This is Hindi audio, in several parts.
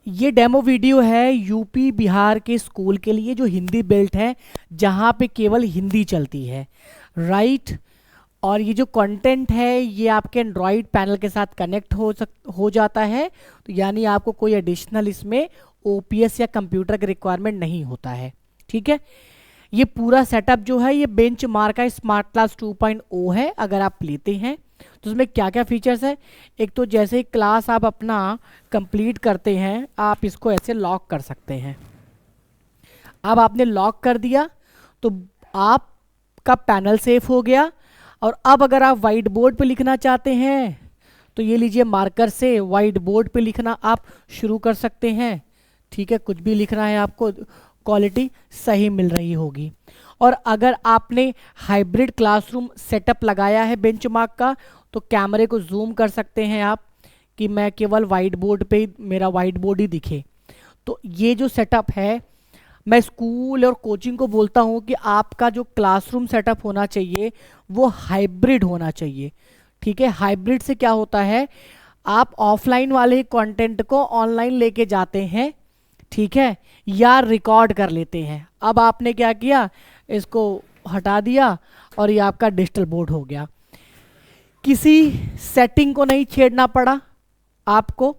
ये डेमो वीडियो है यूपी बिहार के स्कूल के लिए जो हिंदी बेल्ट है, जहाँ पे केवल हिंदी चलती है, राइट। और ये जो कंटेंट है ये आपके एंड्रॉयड पैनल के साथ कनेक्ट हो जाता है, तो यानी आपको कोई एडिशनल इसमें ओपीएस या कंप्यूटर का रिक्वायरमेंट नहीं होता है, ठीक है। ये पूरा सेटअप जो है ये बेंचमार्क का स्मार्ट क्लास 2.0 है। अगर आप लेते हैं तो उसमें क्या क्या फीचर्स है, एक तो जैसे ही क्लास आप अपना कंप्लीट करते हैं आप इसको ऐसे लॉक कर सकते हैं। अब आपने लॉक कर दिया तो आपका पैनल सेफ हो गया। और अब अगर आप वाइट बोर्ड पे लिखना चाहते हैं तो ये लीजिए, मार्कर से वाइट बोर्ड पे लिखना आप शुरू कर सकते हैं, ठीक है। कुछ भी लिखना है आपको, क्वालिटी सही मिल रही होगी। और अगर आपने हाइब्रिड क्लासरूम सेटअप लगाया है बेंचमार्क का, तो कैमरे को जूम कर सकते हैं आप कि मैं केवल वाइट बोर्ड पे ही, मेरा वाइट बोर्ड ही दिखे। तो ये जो सेटअप है, मैं स्कूल और कोचिंग को बोलता हूँ कि आपका जो क्लासरूम सेटअप होना चाहिए वो हाइब्रिड होना चाहिए, ठीक है। हाइब्रिड से क्या होता है, आप ऑफलाइन वाले कंटेंट को ऑनलाइन लेके जाते हैं, ठीक है, या रिकॉर्ड कर लेते हैं। अब आपने क्या किया, इसको हटा दिया और ये आपका डिजिटल बोर्ड हो गया। किसी सेटिंग को नहीं छेड़ना पड़ा आपको,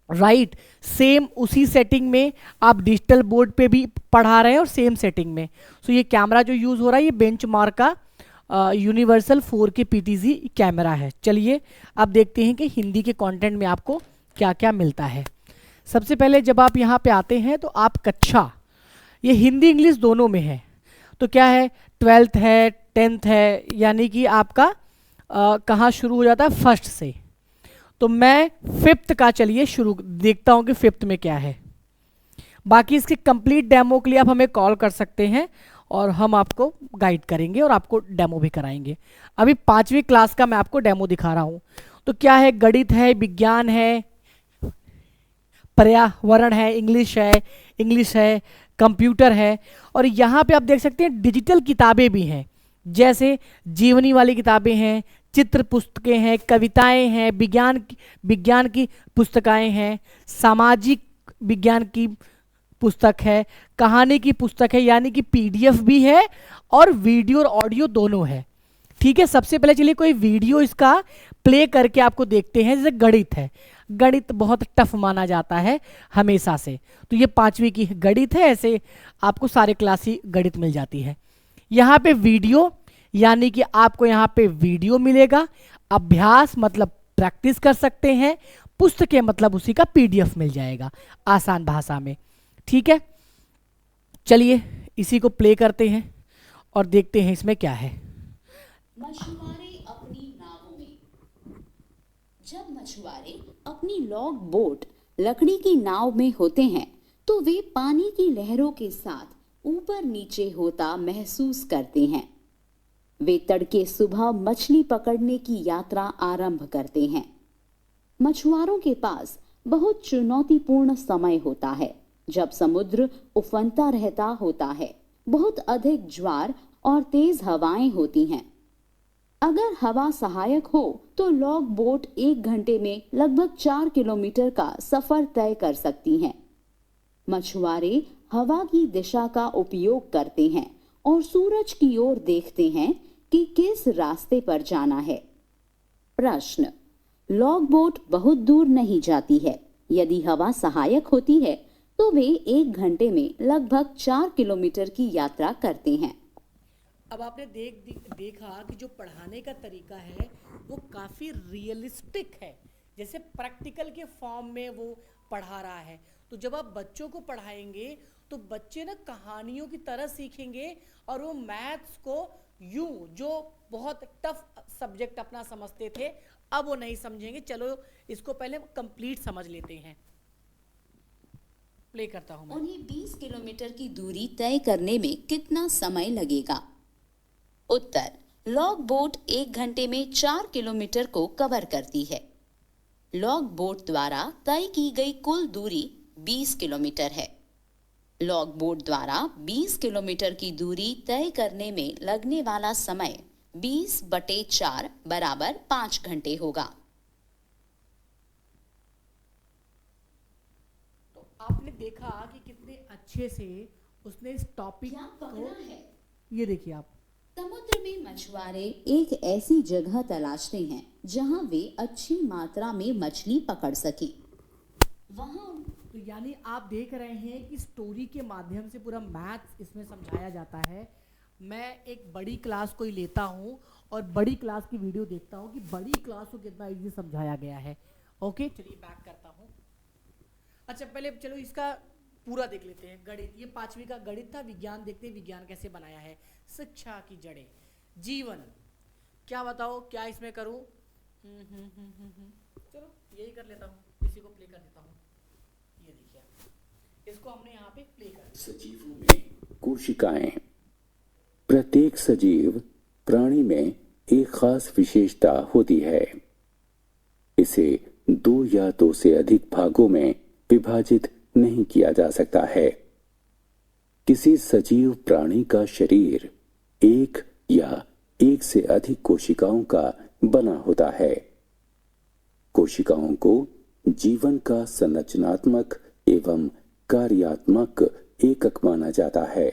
राइट। सेम उसी सेटिंग में आप डिजिटल बोर्ड पे भी पढ़ा रहे हैं और सेम सेटिंग में। सो ये कैमरा जो यूज़ हो रहा है ये बेंचमार्क का यूनिवर्सल 4K PTZ कैमरा है। चलिए अब देखते हैं कि हिंदी के कंटेंट में आपको क्या क्या मिलता है। सबसे पहले जब आप यहाँ पे आते हैं तो आप कक्षा, ये हिंदी इंग्लिश दोनों में है, तो क्या है, 12th है, 10th है, यानी कि आपका कहाँ शुरू हो जाता है, फर्स्ट से। तो मैं 5th का चलिए शुरू देखता हूँ कि 5th में क्या है। बाकी इसके कंप्लीट डेमो के लिए आप हमें कॉल कर सकते हैं और हम आपको गाइड करेंगे और आपको डेमो भी कराएंगे। अभी 5वीं क्लास का मैं आपको डेमो दिखा रहा हूँ। तो क्या है, गणित है, विज्ञान है, पर्यावरण है, इंग्लिश है, कंप्यूटर है। और यहाँ पे आप देख सकते हैं डिजिटल किताबें भी हैं, जैसे जीवनी वाली किताबें हैं, चित्र पुस्तकें हैं, कविताएं हैं, विज्ञान की पुस्तकें हैं, सामाजिक विज्ञान की पुस्तक है, कहानी की पुस्तक है, यानी कि पीडीएफ भी है और वीडियो और ऑडियो दोनों है, ठीक है। सबसे पहले चलिए कोई वीडियो इसका प्ले करके आपको देखते हैं। जैसे गणित है, गणित बहुत टफ माना जाता है हमेशा से, तो ये 5वीं की गणित है, ऐसे आपको सारे क्लास ही गणित मिल जाती है। यहाँ पे वीडियो, यानी कि आपको यहाँ पे वीडियो मिलेगा। अभ्यास मतलब प्रैक्टिस कर सकते हैं। पुस्तकें मतलब उसी का पीडीएफ मिल जाएगा आसान भाषा में, ठीक है। चलिए इसी को प्ले करते हैं और देखते हैं इसमें क्या है। मछुआरे अपनी नावों में। जब मछुआरे अपनी लॉग बोट लकड़ी की नाव में होते हैं तो वे पानी की लहरों के साथ ऊपर नीचे होता महसूस करते हैं। वे तड़के सुबह मछली पकड़ने की यात्रा आरंभ करते हैं। मछुआरों के पास बहुत चुनौतीपूर्ण समय होता है जब समुद्र उफनता रहता होता है, बहुत अधिक ज्वार और तेज हवाएं होती हैं। अगर हवा सहायक हो तो लॉग बोट 1 घंटे में लगभग 4 किलोमीटर का सफर तय कर सकती हैं। मछुआरे हवा की दिशा का उपयोग करते हैं और सूरज की ओर देखते हैं कि किस रास्ते पर जाना है। प्रश्न, लॉग बोट बहुत दूर नहीं जाती है। यदि हवा सहायक होती है तो वे 1 घंटे में लगभग 4 किलोमीटर की यात्रा करते हैं। अब आपने देखा कि जो पढ़ाने का तरीका है वो काफ़ी रियलिस्टिक है, जैसे प्रैक्टिकल के फॉर्म में वो पढ़ा रहा है। तो जब आप बच्चों को पढ़ाएंगे तो बच्चे ना कहानियों की तरह सीखेंगे और वो मैथ्स को यूं, जो बहुत टफ सब्जेक्ट अपना समझते थे, अब वो नहीं समझेंगे। चलो इसको पहले कंप्लीट समझ लेते हैं। प्ले करता हूं मैं। उन्हें 20 किलोमीटर की दूरी तय करने में कितना समय लगेगा? उत्तर, लॉग बोट 1 घंटे में 4 किलोमीटर को कवर करती है। लॉग बोट द्वारा तय की गई कुल दूरी 20 किलोमीटर है। लॉग बोट द्वारा 20 किलोमीटर की दूरी तय करने में लगने वाला समय 20/4 बराबर 5 घंटे होगा। देखा कि कितने अच्छे से उसने इस टॉपिक क्या को, पकड़ा है? ये देखिए आप, समुद्र में मछुआरे एक ऐसी जगह तलाशते हैं जहां वे अच्छी मात्रा में मछली पकड़ सके। वहां तो यानी आप देख रहे हैं कि स्टोरी के माध्यम से पूरा मैथ्स इसमें समझाया जाता है। मैं एक बड़ी क्लास को ही लेता हूँ और बड़ी क्लास की वीडियो देखता हूँ कि बड़ी क्लास को कितना इजी समझाया गया है। ओके, चलिए बैक करता हूँ। अच्छा, पहले चलो इसका पूरा देख लेते हैं। गणित, ये 5वीं का गणित था। विज्ञान देखते हैं, विज्ञान कैसे बनाया है। शिक्षा की जड़ें, जीवन, क्या बताओ क्या इसमें करूँ? चलो यही कर लेता हूँ, इसी को प्ले कर देता हूँ। ये देखिए, इसको हमने यहाँ पे प्ले कर दिया। सजीवों में कोशिकाएं। प्रत्येक सजीव प्राणी में एक खास विशेषता होती है। इसे 2 या 2 से अधिक भागों में विभाजित नहीं किया जा सकता है। किसी सजीव प्राणी का शरीर एक या एक से अधिक कोशिकाओं का बना होता है। कोशिकाओं को जीवन का संरचनात्मक एवं कार्यात्मक एकक माना जाता है।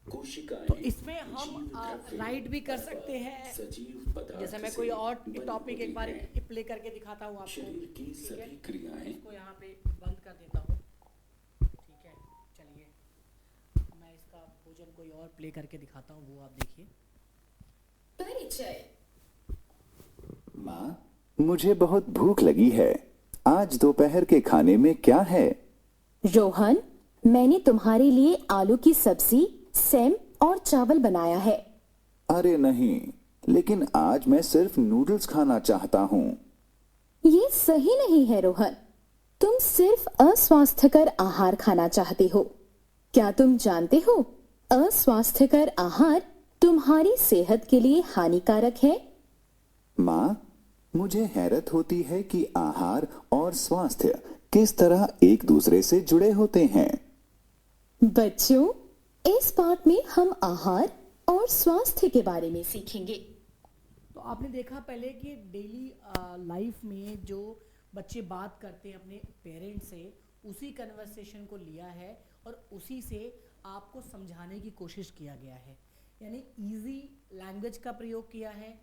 तो इसमें हम राइट भी कर सकते हैं। जैसे मैं कोई और टॉपिक एक बार प्ले करके दिखाता हूँ आपको। शरीर की सभी क्रियाएं। इसको यहाँ पे बंद कर देता हूँ। ठीक है, चलिए मैं इसका भोजन कोई और प्ले करके दिखाता हूँ, वो आप देखिए। परिचय। माँ, मुझे बहुत भूख लगी है। आज दोपहर के खाने में क्या है? रोहन, मैंने तुम्हारे लिए आलू की सब्जी, सेम और चावल बनाया है। अरे नहीं, लेकिन आज मैं सिर्फ नूडल्स खाना चाहता हूँ। ये सही नहीं है रोहन, तुम सिर्फ अस्वास्थ्यकर आहार खाना चाहते हो। क्या तुम जानते हो, अस्वास्थ्यकर आहार तुम्हारी सेहत के लिए हानिकारक है। माँ, मुझे हैरत होती है कि आहार और स्वास्थ्य किस तरह एक दूसरे से जुड़े होते हैं। बच्चों, इस पाठ में हम आहार और स्वास्थ्य के बारे में सीखेंगे। तो आपने देखा पहले कि डेली लाइफ में जो बच्चे बात करते हैं अपने पेरेंट्स से, उसी कन्वर्सेशन को लिया है और उसी से आपको समझाने की कोशिश किया गया है। यानी इजी लैंग्वेज का प्रयोग किया है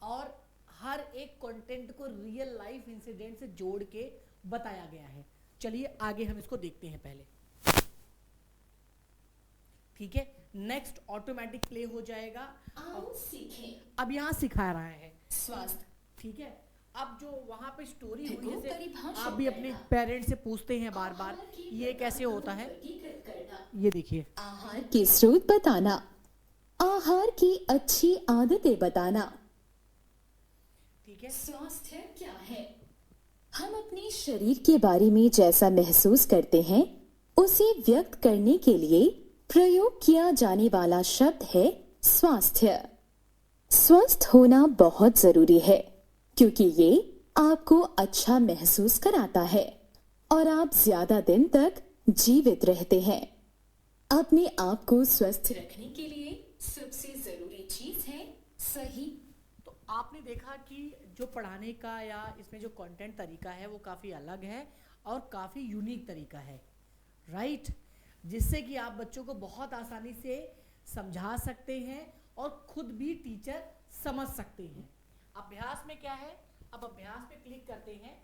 और हर एक कंटेंट को रियल लाइफ इंसिडेंट से जोड़ के बताया गया है। चलिए आगे हम इसको देखते हैं पहले। ठीक है, नेक्स्ट ऑटोमेटिक प्ले हो जाएगा। आओ सीखें। अब यहाँ सिखा रहा है स्वास्थ्य। ठीक है, अब जो वहाँ पे स्टोरी हुई, देखो, जैसे परिभाषित आप भी अपने करना। पेरेंट्स से पूछते हैं बार बार ये कैसे होता है। वर्गीकृत करना। ये देखिए, आहार के स्रोत बताना, आहार की अच्छी आदतें बताना। ठीक है, स्वास्थ्य क्या है? हम अपने शरीर के बारे में जैसा महसूस करते हैं, उसे व्यक्त करने के लिए प्रयोग किया जाने वाला शब्द है स्वास्थ्य। स्वस्थ होना बहुत जरूरी है क्योंकि ये आपको अच्छा महसूस कराता है और आप ज्यादा दिन तक जीवित रहते हैं। अपने आप को स्वस्थ रखने के लिए सबसे जरूरी चीज है सही। तो आपने देखा कि जो पढ़ाने का या इसमें जो कंटेंट तरीका है वो काफ़ी अलग है और काफ़ी यूनिक तरीका है, राइट, जिससे कि आप बच्चों को बहुत आसानी से समझा सकते हैं और खुद भी टीचर समझ सकते हैं। अभ्यास में क्या है, अब अभ्यास पे क्लिक करते हैं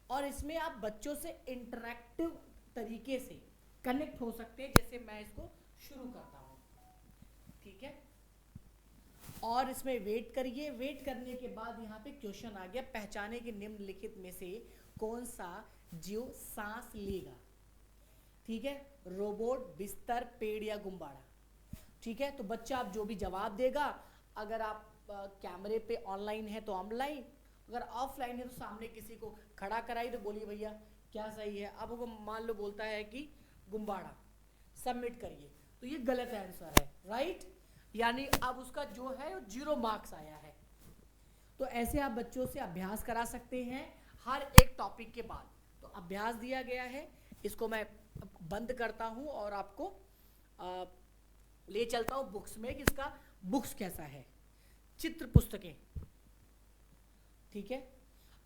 और इसमें आप बच्चों से इंटरैक्टिव तरीके से कनेक्ट हो सकते हैं। जैसे मैं इसको शुरू करता हूँ, ठीक है, और इसमें वेट करिए। वेट करने के बाद यहाँ पे क्वेश्चन आ गया, पहचाने के निम्नलिखित में से कौन सा जीव सांस लेगा। ठीक है, रोबोट, बिस्तर, पेड़ या गुब्बारा। ठीक है, तो बच्चा आप जो भी जवाब देगा, अगर आप कैमरे पे ऑनलाइन है तो ऑनलाइन, अगर ऑफलाइन है तो सामने किसी को खड़ा कराई तो बोलिए भैया क्या सही है। अब वो मान लो बोलता है कि गुब्बारा, सबमिट करिए, तो ये गलत आंसर है, राइट, यानी अब उसका जो है 0 मार्क्स आया है। तो ऐसे आप बच्चों से अभ्यास करा सकते हैं हर एक टॉपिक के बाद। तो अभ्यास दिया गया है, इसको मैं बंद करता हूं और आपको ले चलता हूं बुक्स में कि इसका बुक्स कैसा है। चित्र पुस्तकें, ठीक है,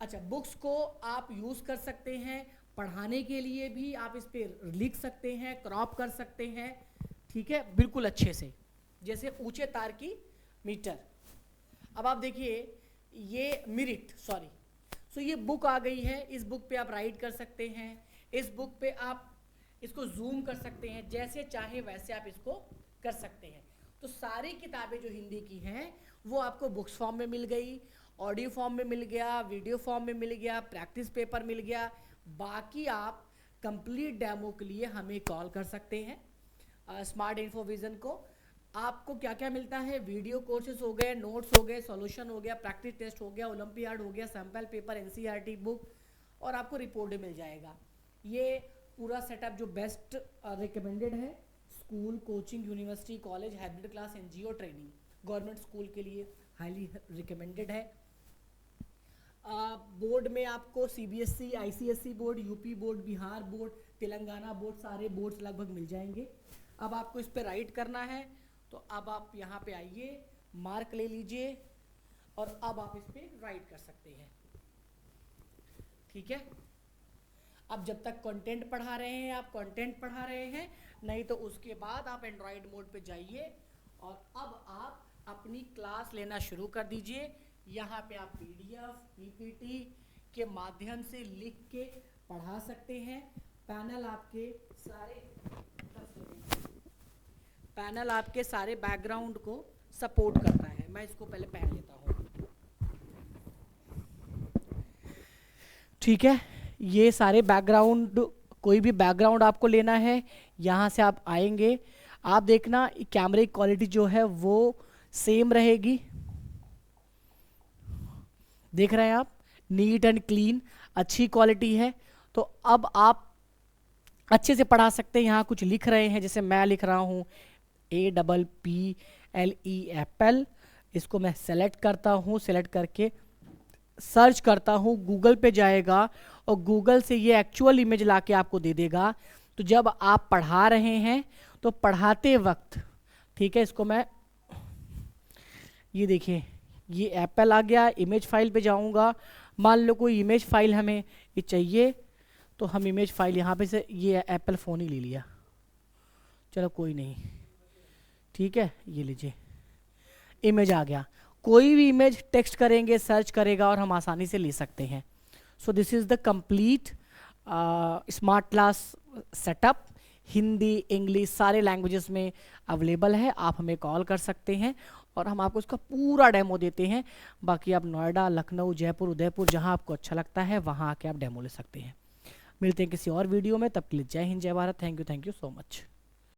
अच्छा, बुक्स को आप यूज कर सकते हैं पढ़ाने के लिए भी आप इस पर लिख सकते हैं, क्रॉप कर सकते हैं, ठीक है, बिल्कुल अच्छे से, जैसे ऊंचे तार की मीटर। अब आप देखिए ये मिरिट सो ये बुक आ गई है, इस बुक पे आप राइट कर सकते हैं, इस बुक पे आप इसको जूम कर सकते हैं, जैसे चाहे वैसे आप इसको कर सकते हैं। तो सारी किताबें जो हिंदी की हैं वो आपको बुक्स फॉर्म में मिल गई, ऑडियो फॉर्म में मिल गया, वीडियो फॉर्म में मिल गया, प्रैक्टिस पेपर मिल गया। बाकी आप कंप्लीट डेमो के लिए हमें कॉल कर सकते हैं स्मार्ट इन्फोविजन को। आपको क्या क्या मिलता है, वीडियो कोर्सेज हो गए, नोट्स हो गए, सॉल्यूशन हो गया, प्रैक्टिस टेस्ट हो गया, ओलंपियाड हो गया, सैम्पल पेपर, एनसीईआरटी बुक, और आपको रिपोर्ट भी मिल जाएगा। ये पूरा सेटअप जो बेस्ट रिकमेंडेड है school, coaching, university, college, hybrid class, NGO training, government school के लिए हाईली रिकमेंडेड है। बोर्ड में आपको CBSE, ICSE board, UP board, Bihar board, Telangana board, सारे बोर्ड्स लगभग मिल जाएंगे। अब आपको इस पे राइट करना है, तो अब आप यहाँ पे आइए, मार्क ले लीजिए, और अब आप इस पे राइट कर सकते हैं, ठीक है। अब जब तक कंटेंट पढ़ा रहे हैं आप कंटेंट पढ़ा रहे हैं, नहीं तो उसके बाद आप एंड्रॉयड मोड पे जाइए और अब आप अपनी क्लास लेना शुरू कर दीजिए। यहाँ पे आप पीडीएफ, पीपीटी के माध्यम से लिख के पढ़ा सकते हैं। पैनल आपके सारे बैकग्राउंड को सपोर्ट करता है। मैं इसको पहले पहन लेता हूँ, ठीक है। ये सारे बैकग्राउंड, कोई भी बैकग्राउंड आपको लेना है, यहाँ से आप आएंगे, आप देखना कैमरे की क्वालिटी जो है वो सेम रहेगी, देख रहे हैं आप, नीट एंड क्लीन, अच्छी क्वालिटी है। तो अब आप अच्छे से पढ़ा सकते हैं। यहाँ कुछ लिख रहे हैं, जैसे मैं लिख रहा हूँ APPLE एप्पल, इसको मैं सेलेक्ट करता हूँ, सेलेक्ट करके सर्च करता हूँ, गूगल पे जाएगा और गूगल से ये एक्चुअल इमेज लाके आपको दे देगा। तो जब आप पढ़ा रहे हैं तो पढ़ाते वक्त, ठीक है, इसको मैं, ये देखिए ये एप्पल आ गया, इमेज फाइल पे जाऊंगा, मान लो कोई इमेज फाइल हमें ये चाहिए, तो हम इमेज फाइल यहाँ पे से, ये एप्पल फ़ोन ही ले लिया, चलो कोई नहीं, ठीक है, ये लीजिए इमेज आ गया। कोई भी इमेज टेक्स्ट करेंगे, सर्च करेगा और हम आसानी से ले सकते हैं। So this is the complete smart class setup, Hindi, English, सारे लैंग्वेजेस में अवेलेबल है। आप हमें कॉल कर सकते हैं और हम आपको इसका पूरा डेमो देते हैं। बाकी आप नोएडा, लखनऊ, जयपुर, उदयपुर, जहां आपको अच्छा लगता है वहां आके आप डेमो ले सकते हैं। मिलते हैं किसी और वीडियो में, तब के लिए जय हिंद, जय Bharat, thank you so much.